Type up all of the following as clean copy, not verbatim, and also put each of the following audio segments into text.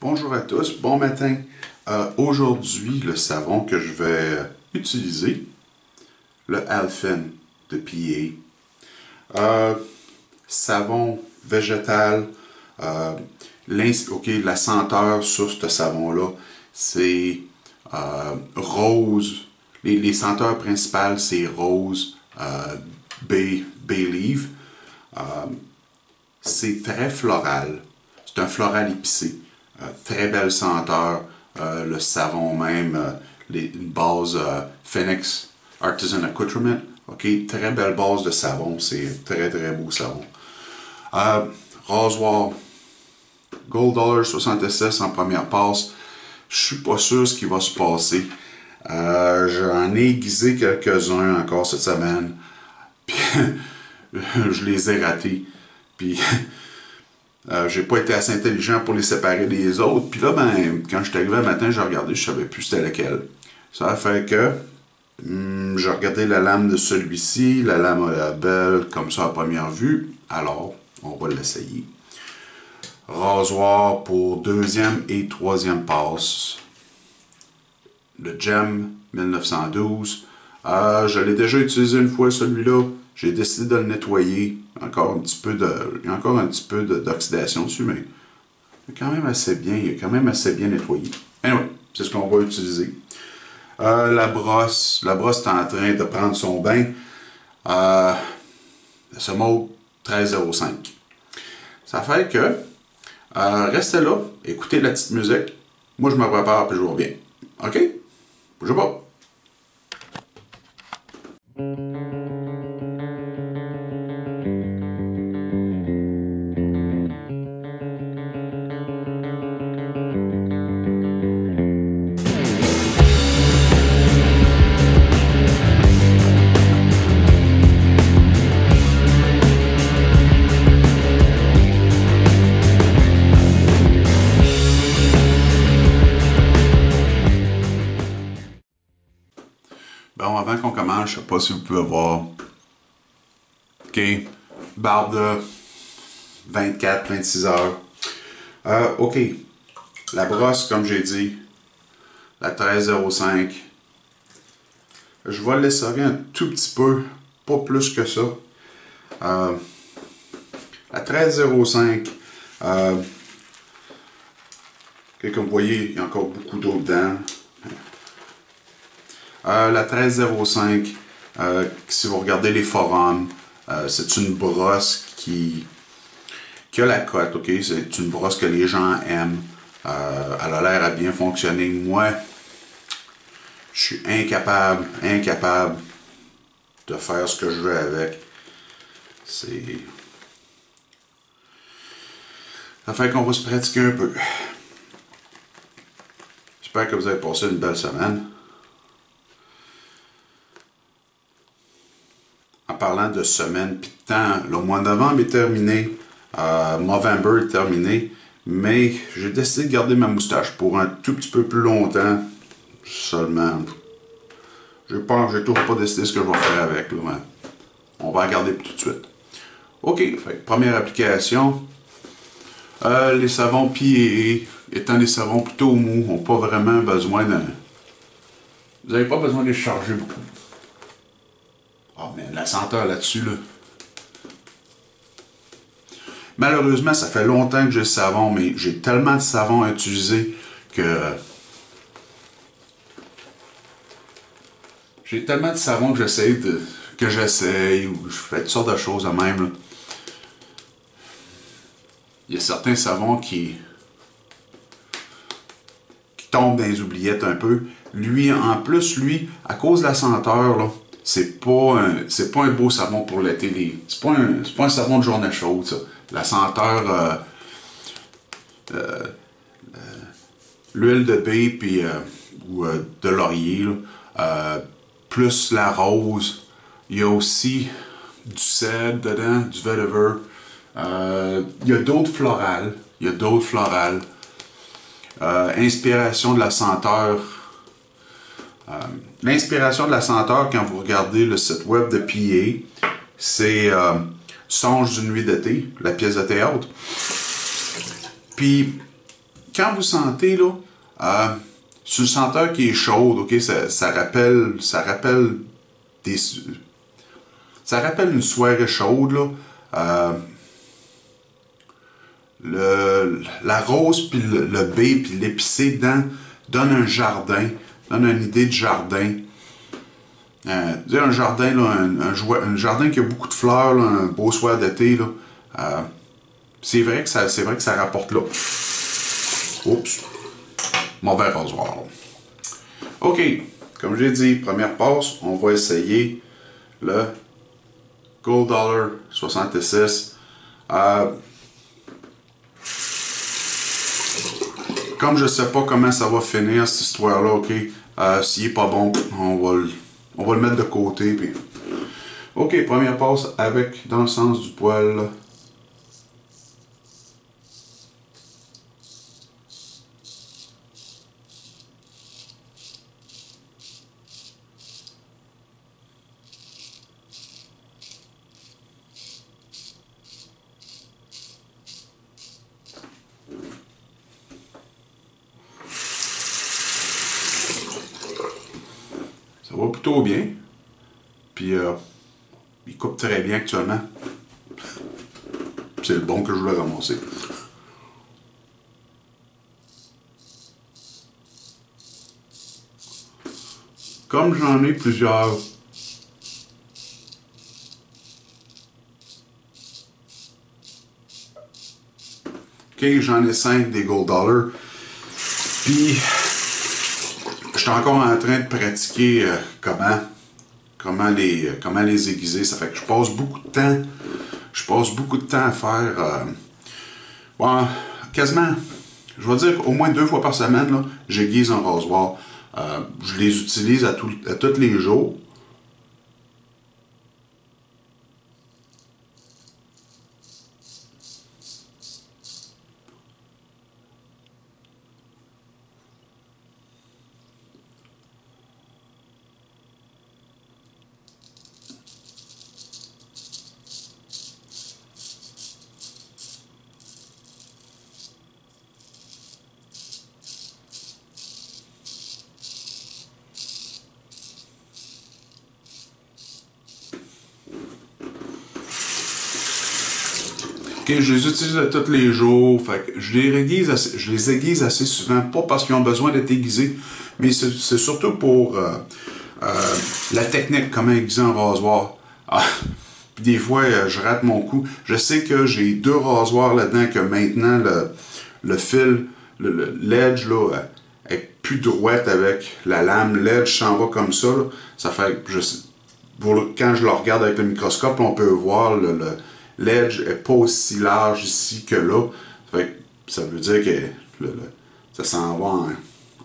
Bonjour à tous, bon matin. Aujourd'hui, le savon que je vais utiliser, le Alphen de PA. Savon végétal. La senteur sur ce savon-là, c'est rose. Les senteurs principales, c'est rose, bay leaf. C'est très floral. C'est un floral épicé. Très belle senteur. Le savon même, une base Phoenix Artisan Accoutrement. Très belle base de savon. C'est un très très beau savon. Rasoir Gold Dollar 66 en première passe. Je suis pas sûr ce qui va se passer. J'en ai aiguisé quelques-uns encore cette semaine. Puis je les ai ratés. Puis j'ai pas été assez intelligent pour les séparer des autres. Puis là, quand je suis arrivé le matin, j'ai regardé, je savais plus c'était lequel. Ça a fait que j'ai regardé la lame de celui-ci. La lame a l'air belle, comme ça à première vue. Alors, on va l'essayer. Rasoir pour deuxième et troisième passe. Le Gem 1912. Je l'ai déjà utilisé une fois celui-là. J'ai décidé de le nettoyer. Il y a encore un petit peu d'oxydation dessus, mais il est quand même assez bien. Il est quand même assez bien nettoyé. Anyway, c'est ce qu'on va utiliser. La brosse est en train de prendre son bain. Ce mot 1305. Ça fait que restez là, écoutez la petite musique. Moi, je me prépare et je vous reviens. OK? Bougez pas. Bon, avant qu'on commence, je sais pas si vous pouvez voir. OK. Barre de 24-26 heures. OK. La brosse, comme j'ai dit, la 1305. Je vais l'essorer un tout petit peu, pas plus que ça. La 1305. Comme vous voyez, il y a encore beaucoup d'eau dedans. La 1305, si vous regardez les forums, c'est une brosse qui a la cote, ok? C'est une brosse que les gens aiment. Elle a l'air à bien fonctionner. Moi, je suis incapable de faire ce que je veux avec. Ça fait qu'on va se pratiquer un peu. J'espère que vous avez passé une belle semaine. En parlant de semaine puis de temps, le mois de novembre est terminé, November est terminé, mais j'ai décidé de garder ma moustache pour un tout petit peu plus longtemps seulement. J'ai toujours pas décidé ce que je vais faire avec. Là, mais on va regarder tout de suite. OK, fait, première application. Les savons PA, étant des savons plutôt mous, n'ont pas vraiment besoin de... Vous n'avez pas besoin de les charger beaucoup. Oh, mais la senteur là-dessus, là. Malheureusement, ça fait longtemps que j'ai le savon, mais j'ai tellement de savon à utiliser que... J'ai tellement de savon que j'essaye, ou je fais toutes sortes de choses de même, là. Il y a certains savons qui tombent dans les oubliettes un peu. Lui, en plus, à cause de la senteur, là, c'est pas un beau savon pour l'été. C'est pas un savon de journée chaude, ça. La senteur, l'huile de baie puis, ou de laurier, là, plus la rose. Il y a aussi du cèdre dedans, du vetiver. Il y a d'autres florales. Inspiration de la senteur. L'inspiration de la senteur, quand vous regardez le site web de PA, c'est Songe d'une nuit d'été, la pièce de théâtre. Puis, quand vous sentez, là, sur le senteur qui est chaude, ok, ça rappelle des, ça rappelle une soirée chaude, là. La rose, puis le baie, puis l'épicé dedans donne un jardin, donne une idée de jardin. Un jardin, là, un jardin qui a beaucoup de fleurs, là, un beau soir d'été, là. C'est vrai que ça rapporte là. Oups. Mauvais rasoir. OK. Comme j'ai dit, première passe, on va essayer le Gold Dollar 66. Comme je sais pas comment ça va finir cette histoire-là, OK. S'il est pas bon, on va le mettre de côté. Puis... OK, première passe avec dans le sens du poil. Ça va plutôt bien. Puis, il coupe très bien actuellement. C'est le bon que je voulais ramasser. Comme j'en ai plusieurs, OK, j'en ai 5 des Gold Dollar. Puis, je suis encore en train de pratiquer comment les aiguiser. Ça fait que je passe beaucoup de temps. À faire. Ouais, quasiment. Je vais dire au moins 2 fois par semaine, là, j'aiguise un rasoir. Je les utilise à tous les jours. Okay, je les utilise tous les jours, fait que je les aiguise assez souvent, pas parce qu'ils ont besoin d'être aiguisés, mais c'est surtout pour la technique, comment aiguiser un rasoir. Puis des fois, je rate mon coup. Je sais que j'ai 2 rasoirs là-dedans, que maintenant, le fil, l'edge, là, est plus droite avec la lame. L'edge s'en va comme ça, là. Ça fait que quand je le regarde avec le microscope, on peut voir l'edge est pas aussi large ici que là. Fait que ça veut dire que ça s'en va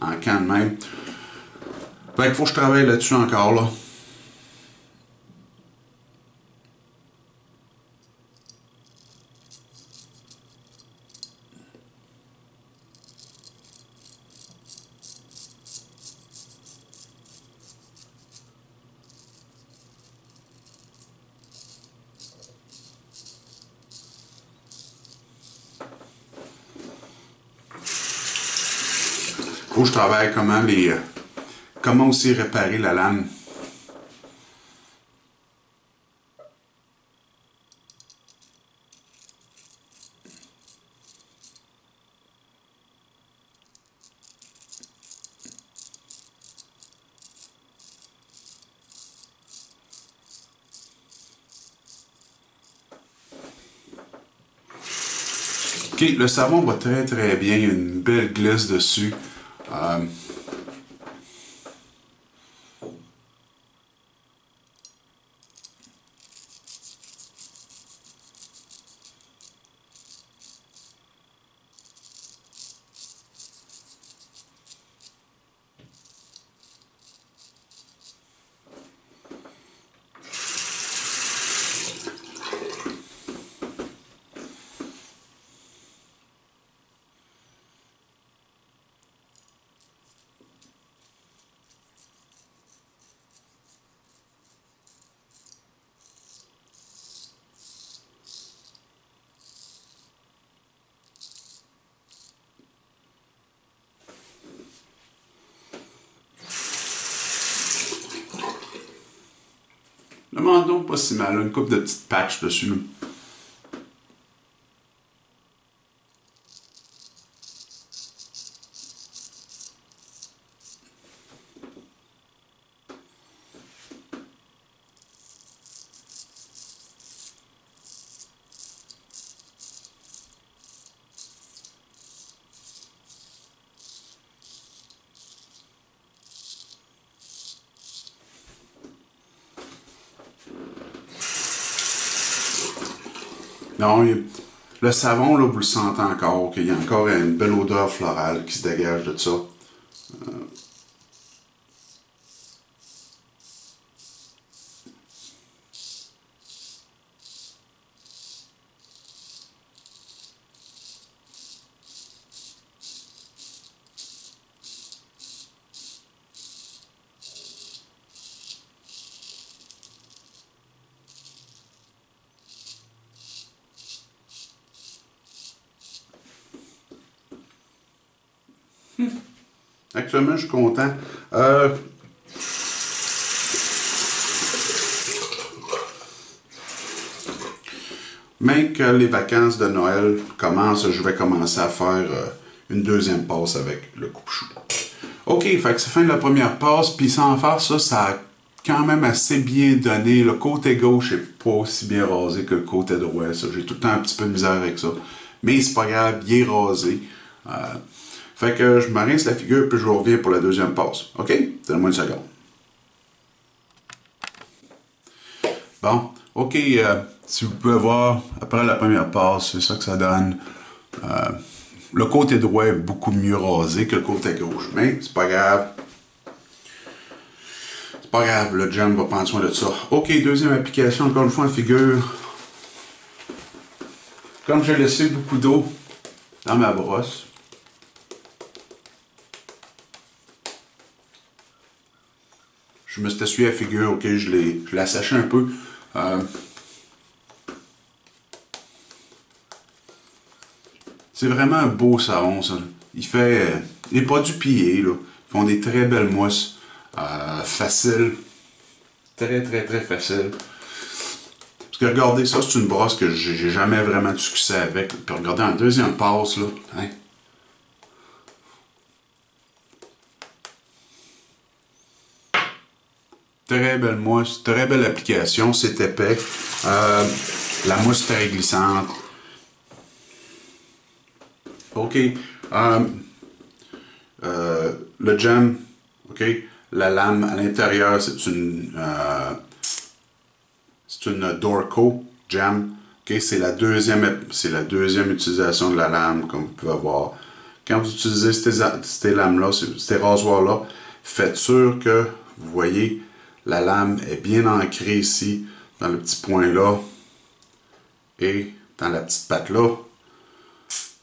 en camp de même. Fait qu'il faut que je travaille là-dessus encore, là. Faut que je travaille comment aussi réparer la lame. OK, le savon va très très bien, il y a une belle glisse dessus. Le menton, pas si mal. Une couple de petites patchs dessus. Là. Non, le savon, là, vous le sentez encore, qu'il y a encore une belle odeur florale qui se dégage de ça. Actuellement, je suis content. Même que les vacances de Noël commencent, je vais commencer à faire une deuxième passe avec le coupe-chou. Ok, fait que c'est fin de la première passe, puis sans faire ça, ça a quand même assez bien donné. Le côté gauche est pas aussi bien rasé que le côté droit. J'ai tout le temps un petit peu de misère avec ça. Mais c'est pas grave, il est rasé. Fait que je me rince la figure, puis je vous reviens pour la deuxième passe. Ok? Donne-moi une seconde. Bon, ok, si vous pouvez voir, après la première passe, c'est ça que ça donne. Le côté droit est beaucoup mieux rasé que le côté gauche, mais c'est pas grave. C'est pas grave, le gem va prendre soin de ça. Ok, deuxième application, encore une fois en figure. Comme j'ai laissé beaucoup d'eau dans ma brosse, je me suis essuyé la figure, ok, je l'ai asséché un peu. C'est vraiment un beau savon, ça. Il fait les produits pillés, là. Ils font des très belles mousses. Faciles. Très, très, très facile. Parce que regardez, ça, c'est une brosse que j'ai jamais vraiment de succès avec. Puis regardez, en deuxième passe, là. Hein? Très belle mousse, très belle application, c'est épais. La mousse très glissante. OK. Le gem, OK. La lame à l'intérieur, c'est une Dorco Gem. OK. C'est la deuxième utilisation de la lame, comme vous pouvez voir. Quand vous utilisez ces lames-là, ces rasoirs-là, faites sûr que vous voyez la lame est bien ancrée ici, dans le petit point-là, et dans la petite patte-là. OK,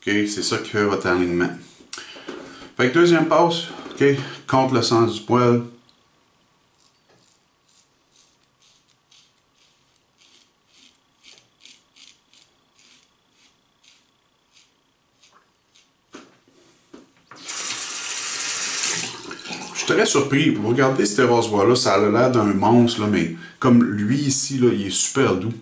c'est ça qui fait votre alignement. Fait que deuxième passe, OK, contre le sens du poil. Je suis très surpris. Vous regardez ce rasoir-là, ça a l'air d'un monstre, là, mais comme lui ici, là, il est super doux.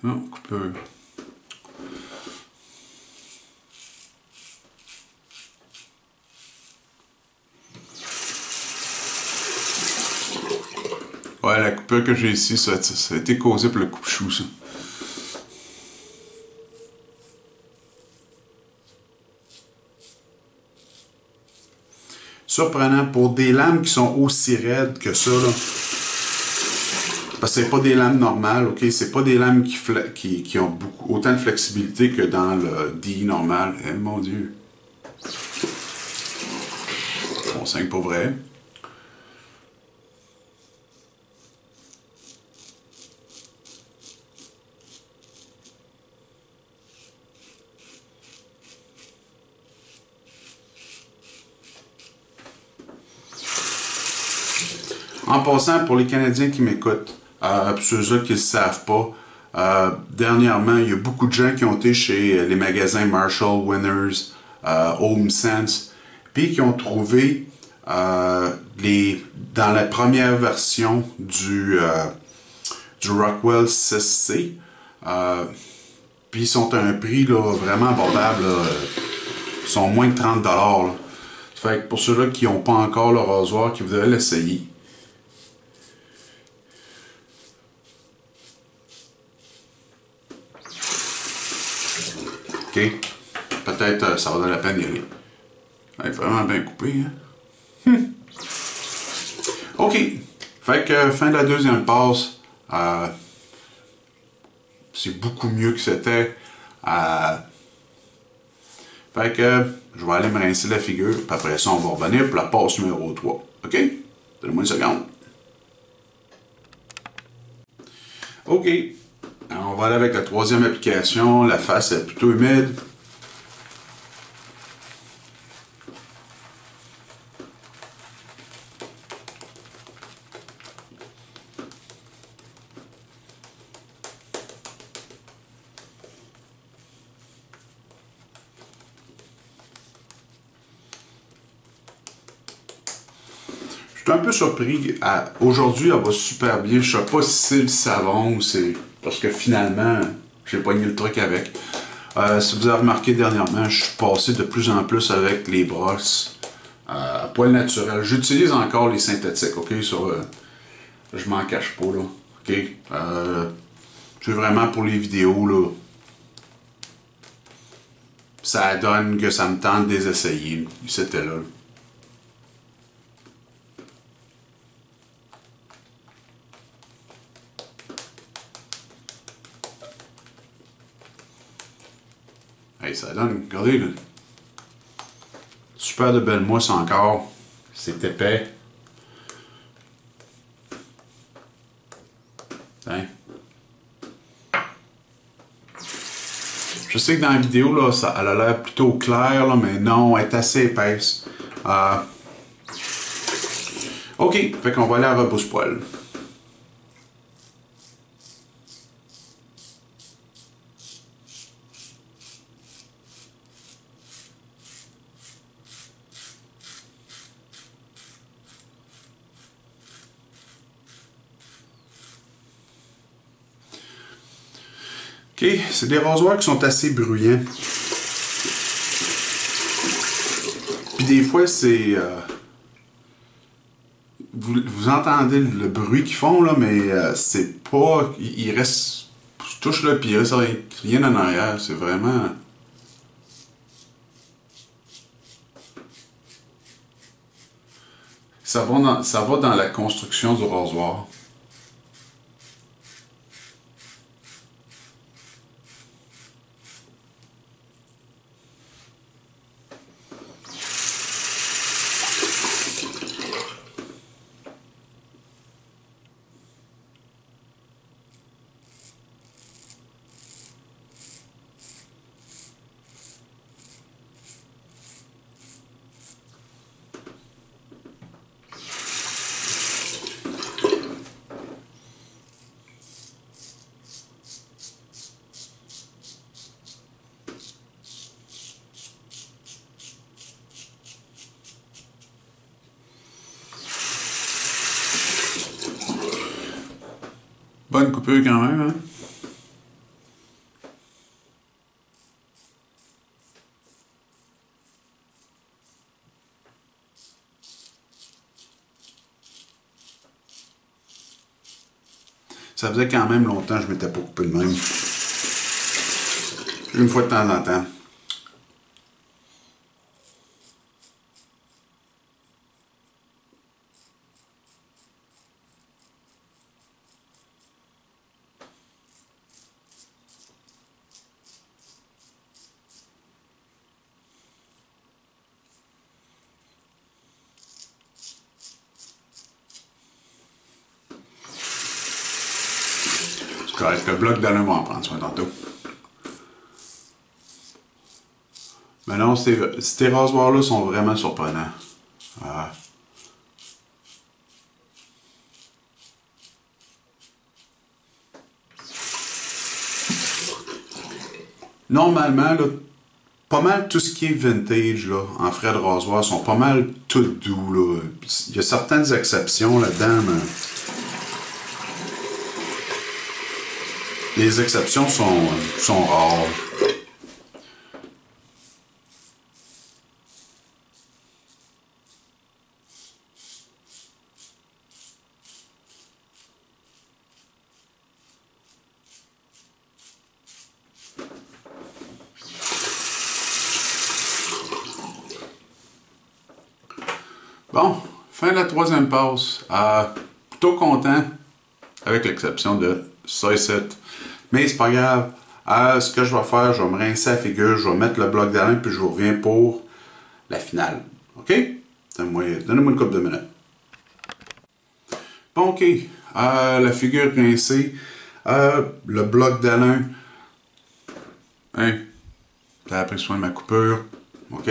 Non, coupeur. Ouais, la coupure que j'ai ici, ça a été causé pour le coupe-chou, ça. surprenant pour des lames qui sont aussi raides que ça, là. Parce que c'est pas des lames normales, ok? C'est pas des lames qui ont autant de flexibilité que dans le DI normal. Eh mon Dieu! Bon, 5 pour vrai. En passant, pour les Canadiens qui m'écoutent, pour ceux-là qui ne le savent pas, dernièrement, il y a beaucoup de gens qui ont été chez les magasins Marshall, Winners, Home Sense, puis qui ont trouvé dans la première version du Rockwell 6C, puis ils sont à un prix là, vraiment abordable, là, ils sont moins de 30$. Là. Fait que pour ceux-là qui n'ont pas encore le rasoir, qui voudraient l'essayer, ok, peut-être ça vaut la peine d'y aller. Elle est vraiment bien coupé, hein? Ok, fait que fin de la deuxième passe, c'est beaucoup mieux que c'était. Fait que je vais aller me rincer la figure, puis après ça, on va revenir pour la passe numéro 3. OK? Donnez-moi une seconde. OK. Alors, on va aller avec la troisième application. La face est plutôt humide. Je suis un peu surpris. Aujourd'hui, elle va super bien. Je sais pas si c'est le savon ou c'est parce que finalement, j'ai pogné le truc avec. Si vous avez remarqué dernièrement, je suis passé de plus en plus avec les brosses à poil naturel. J'utilise encore les synthétiques, ok? Je m'en cache pas, là. Ok? C'est vraiment pour les vidéos, là. Ça donne que ça me tente de les essayer. C'était là. Hey, ça donne, regardez, là. Super de belle mousse encore. C'est épais. Hein? Je sais que dans la vidéo, là, elle a l'air plutôt claire, là, mais non, elle est assez épaisse. Ok, fait qu'on va aller à repousse-poil. Ok, c'est des rasoirs qui sont assez bruyants. Puis des fois, c'est... vous entendez le bruit qu'ils font, là, mais c'est pas... Il reste... Je touche là, puis il reste rien en arrière. C'est vraiment... Ça va dans la construction du rasoir. Bonne coupure quand même, hein? Ça faisait quand même longtemps que je m'étais pas coupé de même. Une fois de temps en temps. correct. Le bloc d'alun va en prendre soin tantôt. Mais non, ces rasoirs-là sont vraiment surprenants. Normalement, là, pas mal tout ce qui est vintage là, en frais de rasoir sont pas mal tout doux. Là. Il y a certaines exceptions là-dedans, mais les exceptions sont rares. Bon, fin de la troisième passe. Plutôt content, avec l'exception de ça ici. Mais c'est pas grave. Ce que je vais faire, je vais me rincer la figure, je vais mettre le bloc d'alun, puis je vous reviens pour la finale. OK? Donnez-moi une couple de minutes. Bon, OK. La figure rincée. Le bloc d'alun. Hein? J'ai pris soin de ma coupure. OK?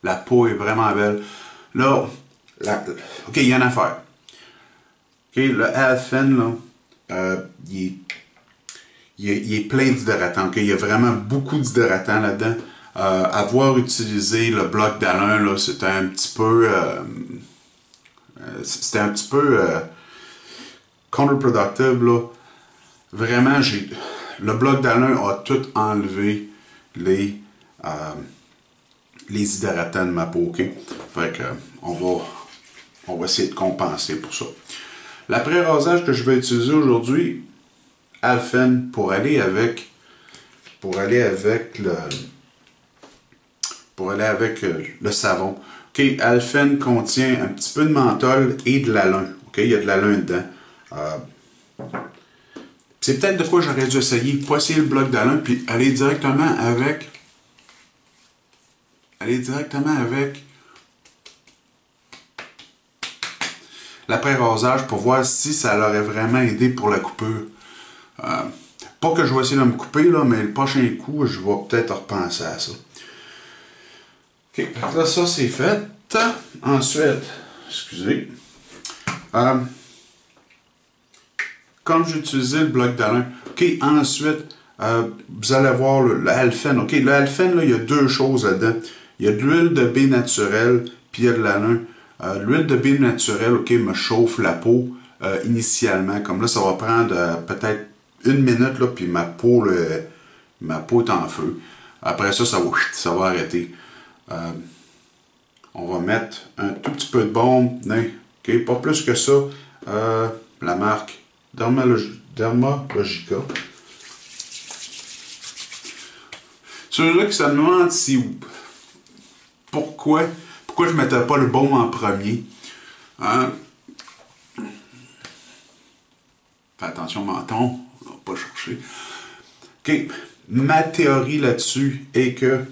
La peau est vraiment belle. Là, OK, il y a une affaire. OK, le Alphen, là, il est plein d'hydratants. OK, il y a vraiment beaucoup d'hydratants là-dedans. Avoir utilisé le bloc d'alun, là, c'était un petit peu... counterproductive, là. Vraiment, le bloc d'alun a tout enlevé les hydratants de ma peau, OK? Fait que, on va essayer de compenser pour ça. L'après-rasage que je vais utiliser aujourd'hui, Alphen, pour aller avec le savon. OK, Alphen contient un petit peu de menthol et de l'alun. OK, il y a de l'alun dedans. C'est peut-être de quoi j'aurais dû essayer. Pas essayer le bloc d'alun, puis aller directement avec l'après-rasage pour voir si ça l'aurait vraiment aidé pour la coupure. Pas que je vais essayer de me couper, là, mais le prochain coup, je vais peut-être repenser à ça. OK, là, ça c'est fait. Ensuite, excusez. Comme j'ai utilisé le bloc d'alun, OK, ensuite, vous allez voir le Alphen. OK, le Alphen, là, il y a deux choses là-dedans. Il y a de l'huile de baie naturelle, puis il y a de l'alun. L'huile de baie naturelle, OK, me chauffe la peau initialement. Comme là, ça va prendre peut-être une minute, là, puis ma peau est en feu. Après ça, ça va arrêter. On va mettre un tout petit peu de baume. OK, pas plus que ça. La marque Dermalogica. Ceux-là qui se demandent pourquoi je ne mettais pas le baume en premier. Fais attention, menton. On va pas chercher. OK. Ma théorie là-dessus est que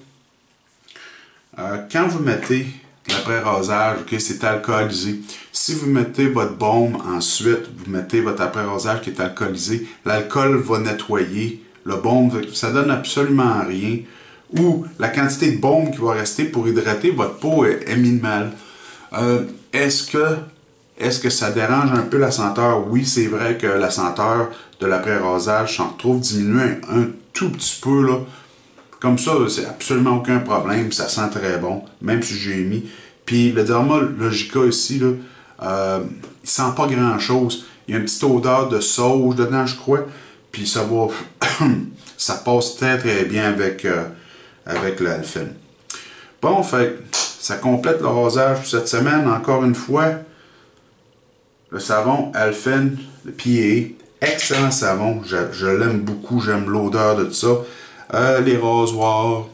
quand vous mettez l'après-rasage, OK, c'est alcoolisé. Si vous mettez votre baume ensuite, vous mettez votre après-rasage qui est alcoolisé, l'alcool va nettoyer. Le baume, ça donne absolument rien. Ou la quantité de baume qui va rester pour hydrater votre peau est minimale. Est-ce que ça dérange un peu la senteur? Oui, c'est vrai que la senteur de l'après-rasage s'en retrouve diminuée un tout petit peu, là. Comme ça, c'est absolument aucun problème, ça sent très bon, même si j'ai mis. Puis le Dermalogica ici, là, il sent pas grand-chose. Il y a une petite odeur de sauge dedans, je crois. Puis ça va... ça passe très très bien avec l'Alphen. Bon, fait ça complète le rasage cette semaine. Encore une fois, le savon Alphen, le PA, excellent savon. Je l'aime beaucoup, j'aime l'odeur de tout ça. Les rasoirs,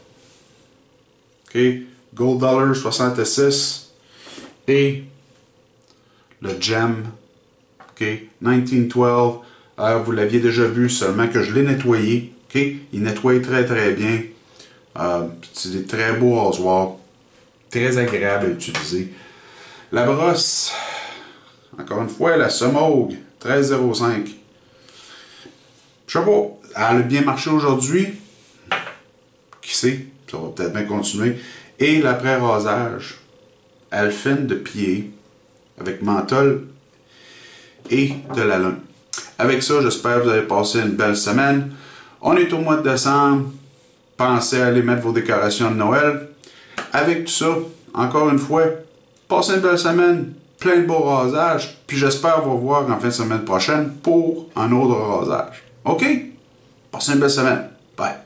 OK, Gold Dollar 66 et le Gem, OK, 1912. Vous l'aviez déjà vu, seulement que je l'ai nettoyé. OK, il nettoie très très bien. C'est des très beaux rasoirs, très agréables à utiliser. La brosse, encore une fois, la Semogue 13,05. Je sais pas, elle a bien marché aujourd'hui. Qui sait, ça va peut-être bien continuer. Et l'après-rasage, Alphine de pied, avec menthol et de la lune. Avec ça, j'espère que vous avez passé une belle semaine. On est au mois de décembre. Pensez à aller mettre vos décorations de Noël. Avec tout ça, encore une fois, passez une belle semaine, plein de beaux rasages, puis j'espère vous revoir en fin de semaine prochaine pour un autre rasage. OK? Passez une belle semaine. Bye.